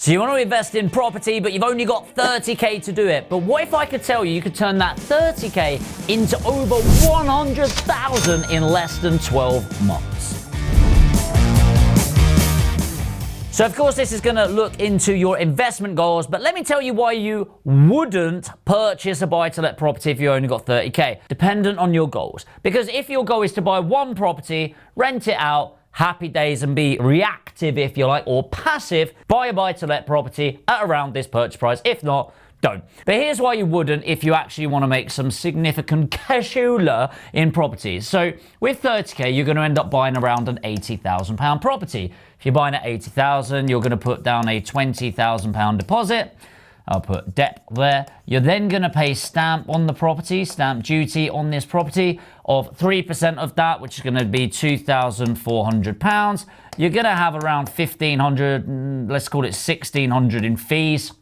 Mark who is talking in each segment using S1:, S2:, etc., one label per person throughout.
S1: So you want to invest in property, but you've only got 30k to do it. But what if I could tell you could turn that 30k into over 100,000 in less than 12 months? So of course this is going to look into your investment goals, but let me tell you why you wouldn't purchase a buy-to-let property if you only got 30k, dependent on your goals. Because if your goal is to buy one property, rent it out, happy days, and be reactive if you like, or passive, buy a buy-to-let property at around this purchase price. If not, don't. But here's why you wouldn't if you actually want to make some significant cashula in properties. So with 30k, you're going to end up buying around an £80,000 property. If you're buying at 80,000, you're going to put down a £20,000 deposit. I'll put debt there. You're then going to pay stamp on the property, stamp duty on this property of 3% of that, which is going to be £2,400. You're going to have around 1,500, let's call it 1,600 in fees,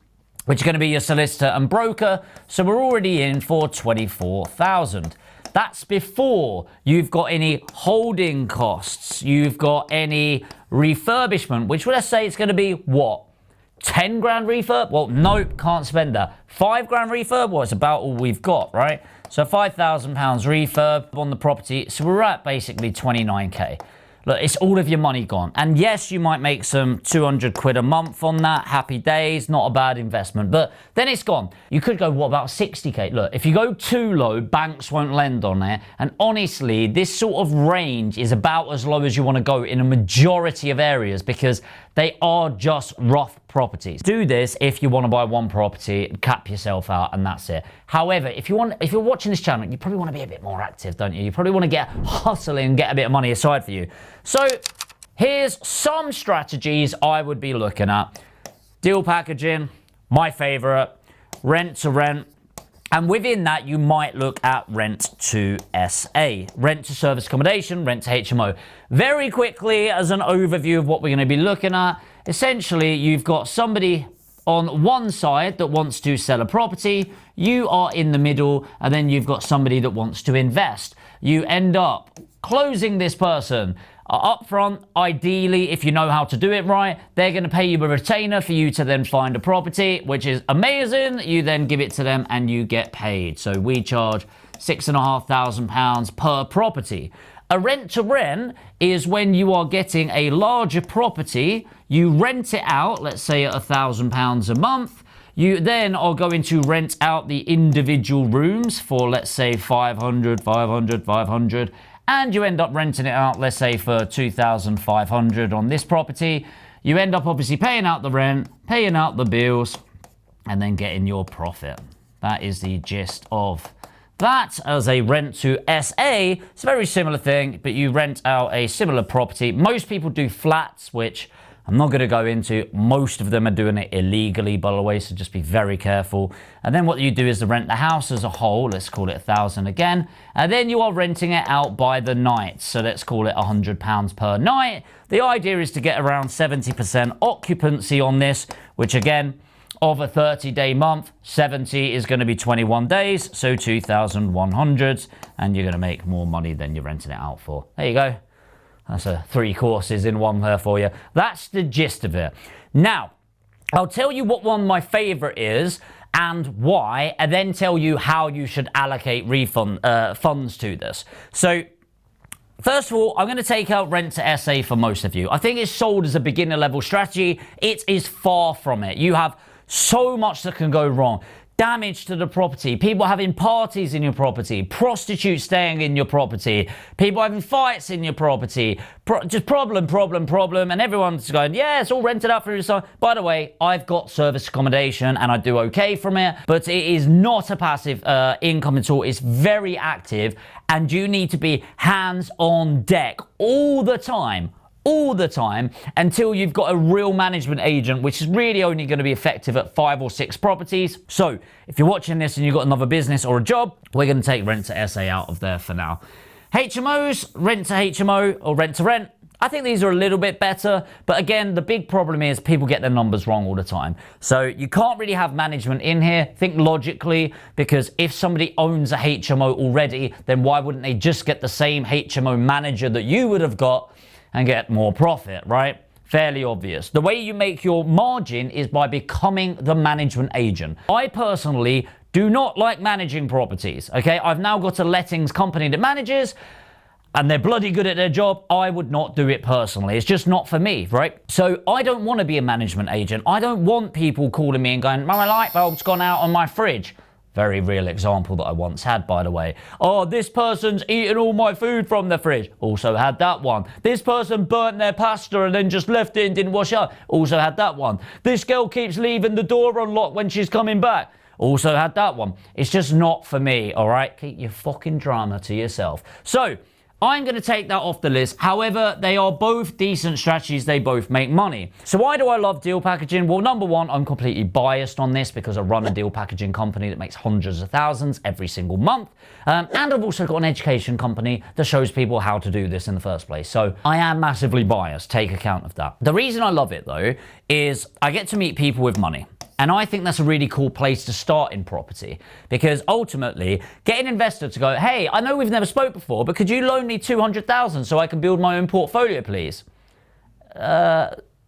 S1: which are going to be your solicitor and broker. So we're already in for 24,000. That's before you've got any holding costs, you've got any refurbishment, which let's say it's going to be what? 10 grand refurb? Well, nope, can't spend that. 5 grand refurb? Well, it's about all we've got, right? So £5,000 refurb on the property. So we're at basically 29k. Look, it's all of your money gone. And yes, you might make some 200 quid a month on that. Happy days, not a bad investment. But then it's gone. You could go, what about 60k? Look, if you go too low, banks won't lend on it. And honestly, this sort of range is about as low as you want to go in a majority of areas because they are just rough properties. Do this if you want to buy one property, cap yourself out, and that's it. However, if you're watching this channel, you probably want to be a bit more active, don't you? You probably want to get hustling and get a bit of money aside for you. So here's some strategies I would be looking at. Deal packaging, my favorite, rent to rent. And within that, you might look at rent to SA, rent to service accommodation, rent to HMO. Very quickly, as an overview of what we're going to be looking at, essentially, you've got somebody on one side that wants to sell a property, you are in the middle, and then you've got somebody that wants to invest. You end up closing this person up front. Ideally, if you know how to do it right, they're going to pay you a retainer for you to then find a property, which is amazing. You then give it to them and you get paid. So we charge £6,500 per property. A rent to rent is when you are getting a larger property, you rent it out, let's say at £1,000 a month. You then are going to rent out the individual rooms for, let's say, 500, 500, 500. And you end up renting it out, let's say, for 2,500 on this property. You end up obviously paying out the rent, paying out the bills, and then getting your profit. That is the gist of that. As a rent to SA, it's a very similar thing, but you rent out a similar property. Most people do flats, which I'm not going to go into. Most of them are doing it illegally, by the way, so just be very careful. And then what you do is to rent the house as a whole. Let's call it 1,000 again. And then you are renting it out by the night. So let's call it £100 per night. The idea is to get around 70% occupancy on this, which again, of a 30-day month, 70 is going to be 21 days, so 2,100, and you're going to make more money than you're renting it out for. There you go. That's 3 courses in one there for you. That's the gist of it. Now, I'll tell you what one of my favorite is and why, and then tell you how you should allocate funds to this. So, first of all, I'm going to take out rent to SA for most of you. I think it's sold as a beginner level strategy. It is far from it. You have so much that can go wrong. Damage to the property, people having parties in your property, prostitutes staying in your property, people having fights in your property, just problem, and everyone's going, yeah, it's all rented out for you. By the way, I've got service accommodation and I do okay from it, but it is not a passive income at all. It's very active and you need to be hands on deck all the time until you've got a real management agent, which is really only going to be effective at 5 or 6 properties. So if you're watching this and you've got another business or a job, we're going to take rent to SA out of there for now. HMOs, rent to HMO or rent to rent. I think these are a little bit better, but again, the big problem is people get their numbers wrong all the time. So you can't really have management in here. Think logically, because if somebody owns a HMO already, then why wouldn't they just get the same HMO manager that you would have got and get more profit, right? Fairly obvious. The way you make your margin is by becoming the management agent. I personally do not like managing properties, okay? I've now got a lettings company that manages, and they're bloody good at their job. I would not do it personally. It's just not for me, right? So I don't want to be a management agent. I don't want people calling me and going, my light bulb's gone out on my fridge. Very real example that I once had, by the way. Oh, this person's eaten all my food from the fridge. Also had that one. This person burnt their pasta and then just left it and didn't wash up. Also had that one. This girl keeps leaving the door unlocked when she's coming back. Also had that one. It's just not for me, all right? Keep your fucking drama to yourself. So I'm going to take that off the list. However, they are both decent strategies. They both make money. So why do I love deal packaging? Well, number one, I'm completely biased on this because I run a deal packaging company that makes hundreds of thousands every single month. And I've also got an education company that shows people how to do this in the first place. So I am massively biased. Take account of that. The reason I love it, though, is I get to meet people with money. And I think that's a really cool place to start in property, because ultimately get an investor to go, hey, I know we've never spoke before, but could you loan me 200,000 so I can build my own portfolio, please?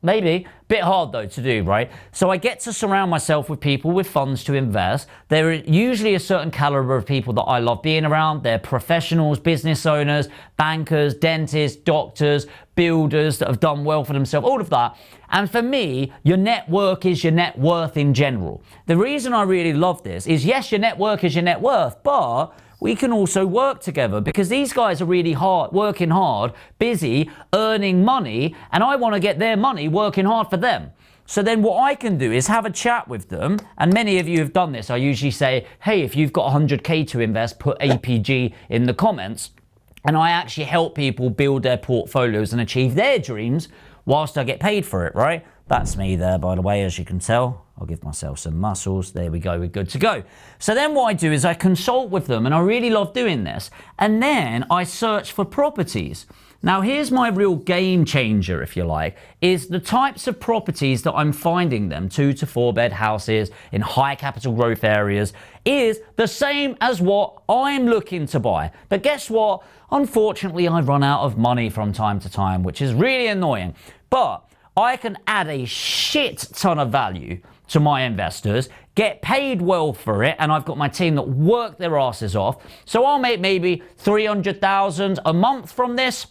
S1: Maybe. Bit hard though to do, right? So I get to surround myself with people with funds to invest. There are usually a certain caliber of people that I love being around. They're professionals, business owners, bankers, dentists, doctors, builders that have done well for themselves, all of that. And for me, your network is your net worth in general. The reason I really love this is, yes, your network is your net worth, but we can also work together because these guys are really hard, working hard, busy, earning money, and I want to get their money working hard for them. So then what I can do is have a chat with them, and many of you have done this. I usually say, hey, if you've got 100K to invest, put APG in the comments, and I actually help people build their portfolios and achieve their dreams whilst I get paid for it, right? That's me there, by the way, as you can tell. I'll give myself some muscles. There we go. We're good to go. So then what I do is I consult with them, and I really love doing this. And then I search for properties. Now, here's my real game changer, if you like, is the types of properties that I'm finding them, 2 to 4 bed houses in high capital growth areas, is the same as what I'm looking to buy. But guess what? Unfortunately, I run out of money from time to time, which is really annoying. But I can add a shit ton of value to my investors, get paid well for it, and I've got my team that work their asses off. So I'll make maybe 300,000 a month from this.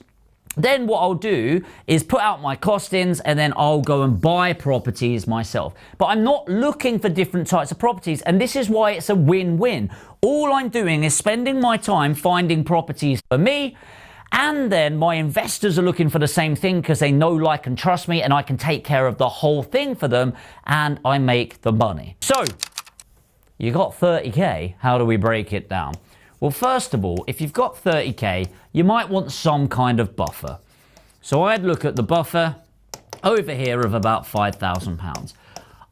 S1: Then what I'll do is put out my costings, and then I'll go and buy properties myself. But I'm not looking for different types of properties, and this is why it's a win-win. All I'm doing is spending my time finding properties for me, and then my investors are looking for the same thing because they know, like, and trust me, and I can take care of the whole thing for them, and I make the money. So, you got 30K, how do we break it down? Well, first of all, if you've got 30K, you might want some kind of buffer. So I'd look at the buffer over here of about £5,000.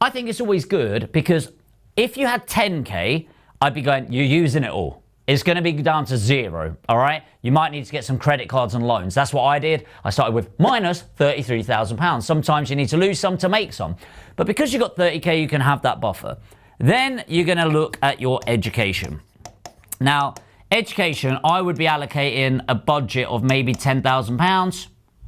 S1: I think it's always good because if you had 10K, I'd be going, you're using it all. It's going to be down to zero, all right? You might need to get some credit cards and loans. That's what I did. I started with minus £33,000. Sometimes you need to lose some to make some. But because you've got 30K, you can have that buffer. Then you're going to look at your education. Now, education, I would be allocating a budget of maybe £10,000,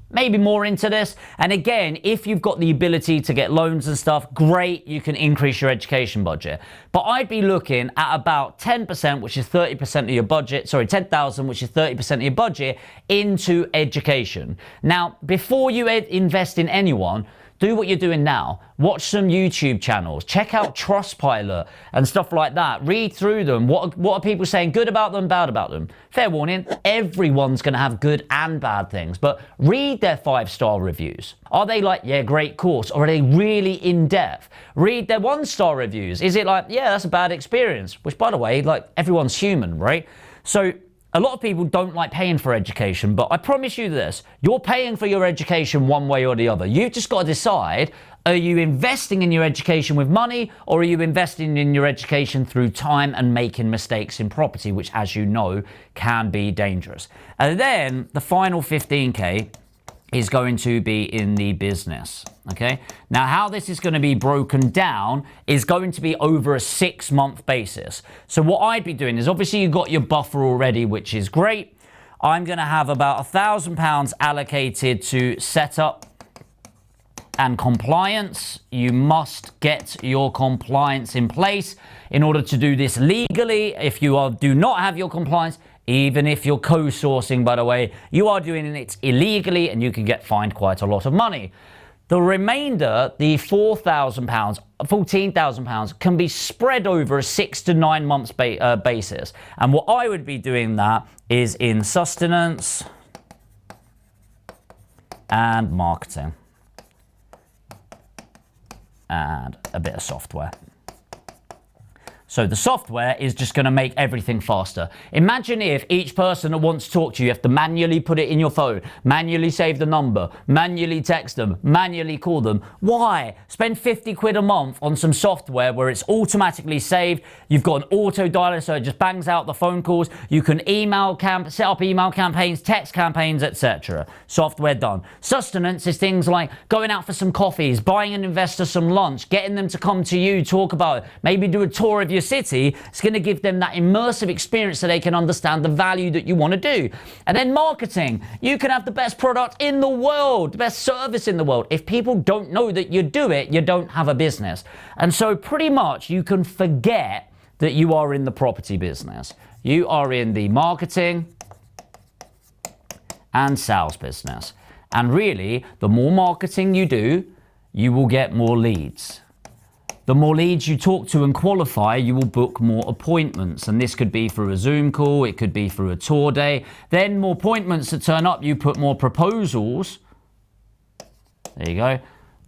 S1: maybe more into this. And again, if you've got the ability to get loans and stuff, great, you can increase your education budget. But I'd be looking at about 10%, which is 30% of your budget, sorry, 10,000, which is 30% of your budget into education. Now, before you invest in anyone, do what you're doing now. Watch some YouTube channels. Check out Trustpilot and stuff like that. Read through them. What are people saying good about them, bad about them? Fair warning, everyone's going to have good and bad things, but read their 5-star reviews. Are they like, yeah, great course, or are they really in-depth? Read their 1-star reviews. Is it like, yeah, that's a bad experience? Which, by the way, like, everyone's human, right? So a lot of people don't like paying for education, but I promise you this, you're paying for your education one way or the other. You've just got to decide, are you investing in your education with money, or are you investing in your education through time and making mistakes in property, which, as you know, can be dangerous. And then the final 15K is going to be in the business, okay? Now, how this is going to be broken down is going to be over a 6-month basis. So what I'd be doing is, obviously you've got your buffer already, which is great. I'm going to have about £1,000 allocated to set up And compliance, you must get your compliance in place in order to do this legally. If you do not have your compliance, even if you're co-sourcing, by the way, you are doing it illegally and you can get fined quite a lot of money. The remainder, the £4,000, £14,000, can be spread over a 6 to 9 months basis. And what I would be doing that is in sustenance and marketing. And a bit of software. So the software is just going to make everything faster. Imagine if each person that wants to talk to you, you have to manually put it in your phone, manually save the number, manually text them, manually call them. Why? Spend 50 quid a month on some software where it's automatically saved. You've got an auto dialer, so it just bangs out the phone calls. You can set up email campaigns, text campaigns, etc. Software done. Sustenance is things like going out for some coffees, buying an investor some lunch, getting them to come to you, talk about it, maybe do a tour of your city. It's going to give them that immersive experience so they can understand the value that you want to do. And then marketing. You can have the best product in the world, the best service in the world. If people don't know that you do it, you don't have a business. And so pretty much you can forget that you are in the property business. You are in the marketing and sales business. And really, the more marketing you do, you will get more leads. The more leads you talk to and qualify, you will book more appointments. And this could be through a Zoom call, it could be through a tour day. Then more appointments that turn up, you put more proposals, there you go,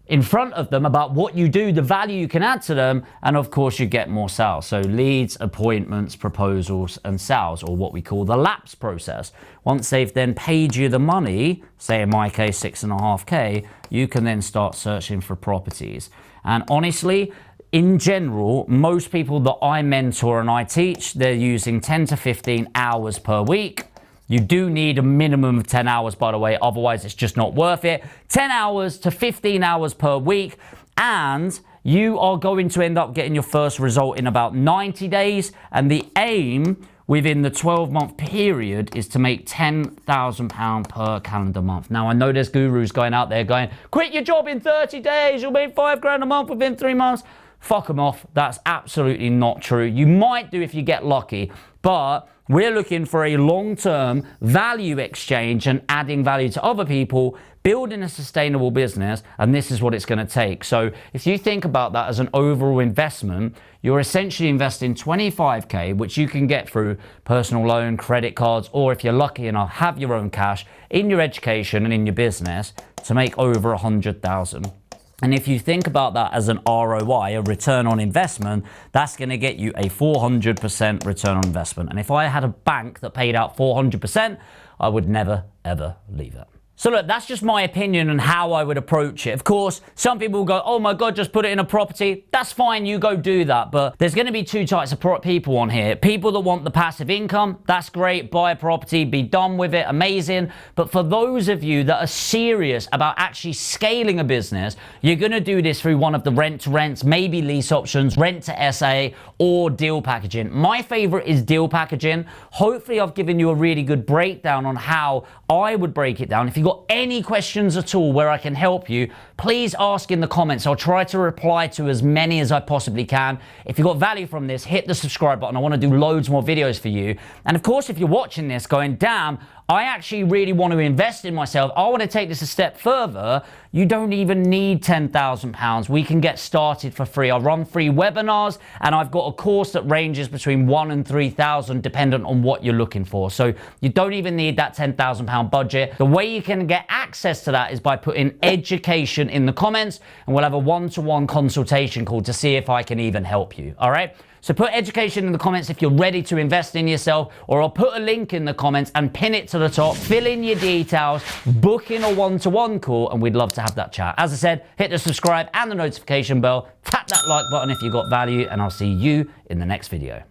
S1: in front of them about what you do, the value you can add to them, and of course you get more sales. So leads, appointments, proposals, and sales, or what we call the lapse process. Once they've then paid you the money, say in my case 6.5K, you can then start searching for properties. And honestly, in general, most people that I mentor and I teach, they're using 10 to 15 hours per week. You do need a minimum of 10 hours, by the way, otherwise it's just not worth it. 10 hours to 15 hours per week, and you are going to end up getting your first result in about 90 days. And the aim within the 12-month period is to make £10,000 per calendar month. Now, I know there's gurus going out there going, quit your job in 30 days, you'll make £5,000 a month within 3 months. Fuck them off. That's absolutely not true. You might do if you get lucky, but we're looking for a long-term value exchange and adding value to other people, building a sustainable business, and this is what it's going to take. So if you think about that as an overall investment, you're essentially investing 25K, which you can get through personal loan, credit cards, or if you're lucky enough, have your own cash in your education and in your business to make over 100,000. And if you think about that as an ROI, a return on investment, that's going to get you a 400% return on investment. And if I had a bank that paid out 400%, I would never, ever leave it. So look, that's just my opinion on how I would approach it. Of course, some people will go, oh my God, just put it in a property. That's fine, you go do that. But there's going to be two types of people on here. People that want the passive income, that's great, buy a property, be done with it, amazing. But for those of you that are serious about actually scaling a business, you're going to do this through one of the rent-to-rents, maybe lease options, rent-to-SA, or deal packaging. My favorite is deal packaging. Hopefully I've given you a really good breakdown on how I would break it down. If you've got any questions at all where I can help you, please ask in the comments. I'll try to reply to as many as I possibly can. If you got value from this, hit the subscribe button. I want to do loads more videos for you. And of course, if you're watching this going, damn, I actually really want to invest in myself, I want to take this a step further, you don't even need £10,000. We can get started for free. I run free webinars, and I've got a course that ranges between 1,000 and 3,000 dependent on what you're looking for. So you don't even need that £10,000 budget. The way you can get access to that is by putting education in the comments, and we'll have a one-to-one consultation call to see if I can even help you. All right? So put education in the comments if you're ready to invest in yourself, or I'll put a link in the comments and pin it to the top. Fill in your details, book in a one-to-one call, and we'd love to have that chat. As I said, hit the subscribe and the notification bell. Tap that like button if you got value, and I'll see you in the next video.